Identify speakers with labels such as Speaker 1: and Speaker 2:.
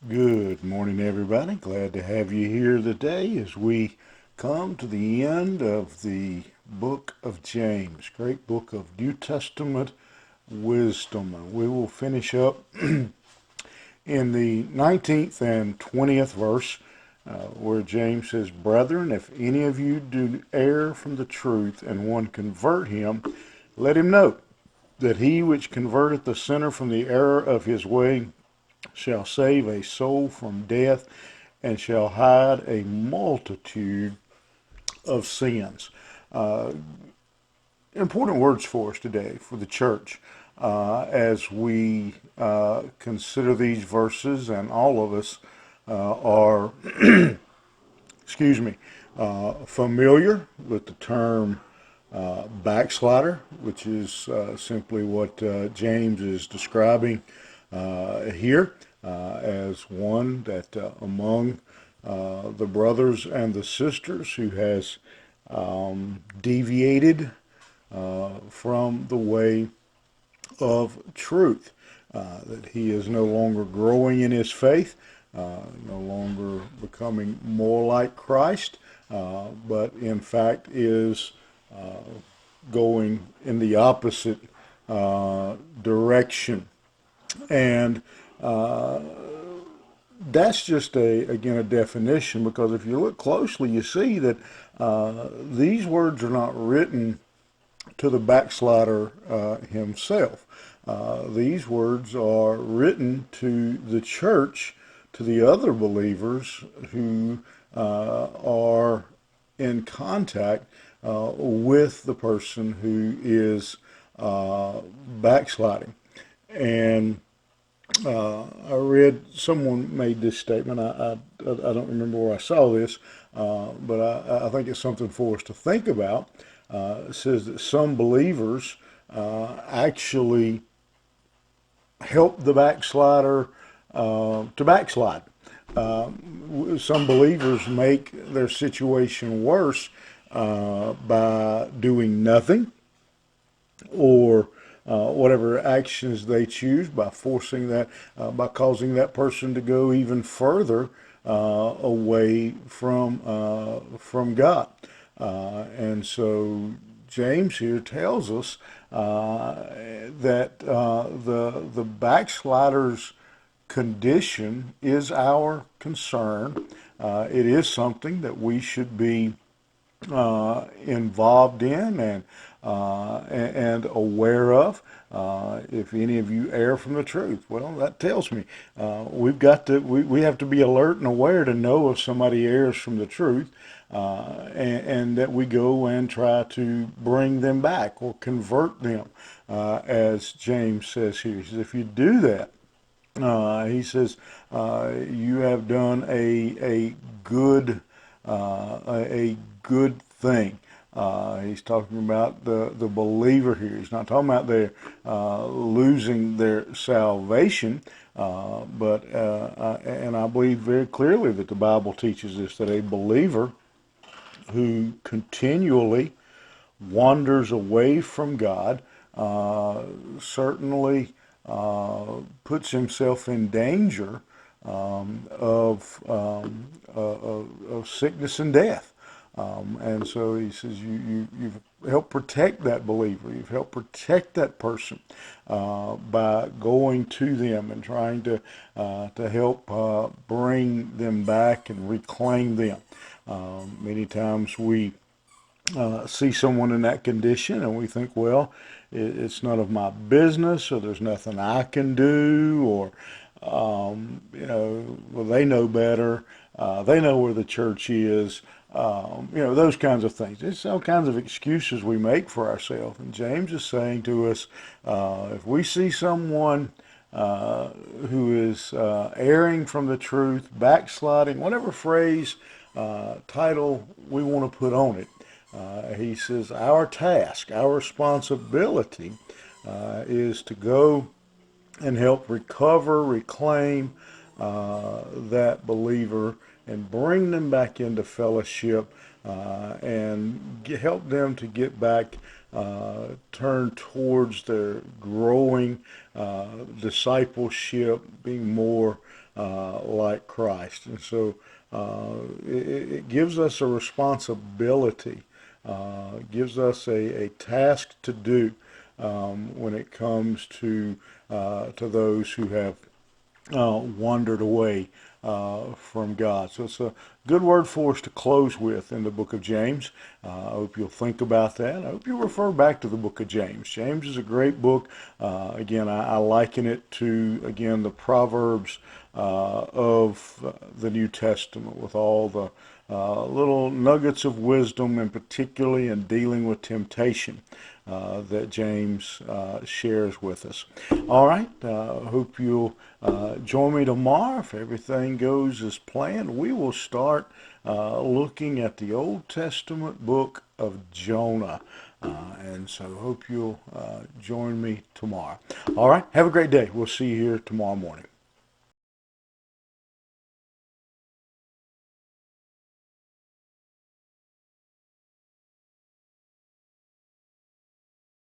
Speaker 1: Good morning, everybody. Glad to have you here today as we come to the end of the book of James, great book of New Testament wisdom. And we will finish up in the 19th and 20th verse, where James says, Brethren, if any of you do err from the truth and one convert him, let him know that he which converteth the sinner from the error of his way shall save a soul from death and shall hide a multitude of sins. Uh, Important words for us today for the church as we consider these verses, and all of us are, excuse me, familiar with the term backslider, which is simply what James is describing here as one that among the brothers and the sisters who has deviated from the way of truth, that he is no longer growing in his faith, no longer becoming more like Christ, but in fact is going in the opposite direction. And that's just again a definition, because if you look closely, you see that these words are not written to the backslider himself. These words are written to the church, to the other believers who are in contact with the person who is backsliding. And I read someone made this statement. I don't remember where I saw this, but I think it's something for us to think about. It says that some believers actually help the backslider to backslide. Some believers make their situation worse by doing nothing, or whatever actions they choose, by forcing that, by causing that person to go even further away from God. And so James here tells us that the backslider's condition is our concern. It is something that we should be involved in and aware of. If any of you err from the truth, well, that tells me we have to be alert and aware to know if somebody errs from the truth, and that we go and try to bring them back or convert them, as James says here. He says, if you do that, he says, you have done a good a good thing. He's talking about the believer here. He's not talking about their losing their salvation, and I believe very clearly that the Bible teaches us that a believer who continually wanders away from God certainly puts himself in danger of sickness and death. And so he says, you've helped protect that believer. You've helped protect that person by going to them and trying to help bring them back and reclaim them. Many times we see someone in that condition and we think, well, it's none of my business, or there's nothing I can do, or well, they know better. They know where the church is. Those kinds of things. It's all kinds of excuses we make for ourselves. And James is saying to us, if we see someone who is erring from the truth, backsliding, whatever phrase, title we want to put on it, he says our task, our responsibility is to go and help recover, reclaim that believer and bring them back into fellowship, and help them to get back turn towards their growing discipleship, being more like Christ. And so it gives us a responsibility, gives us a task to do when it comes to those who have wandered away from God. So it's a good word for us to close with in the book of James. I hope you'll think about that. I hope you'll refer back to the book of James. James is a great book. Again, I liken it to, again, the Proverbs of the New Testament, with all the little nuggets of wisdom, and particularly in dealing with temptation that James shares with us. All right, hope you'll join me tomorrow. If everything goes as planned, we will start looking at the Old Testament book of Jonah. And so hope you'll join me tomorrow. All right, have a great day. We'll see you here tomorrow morning.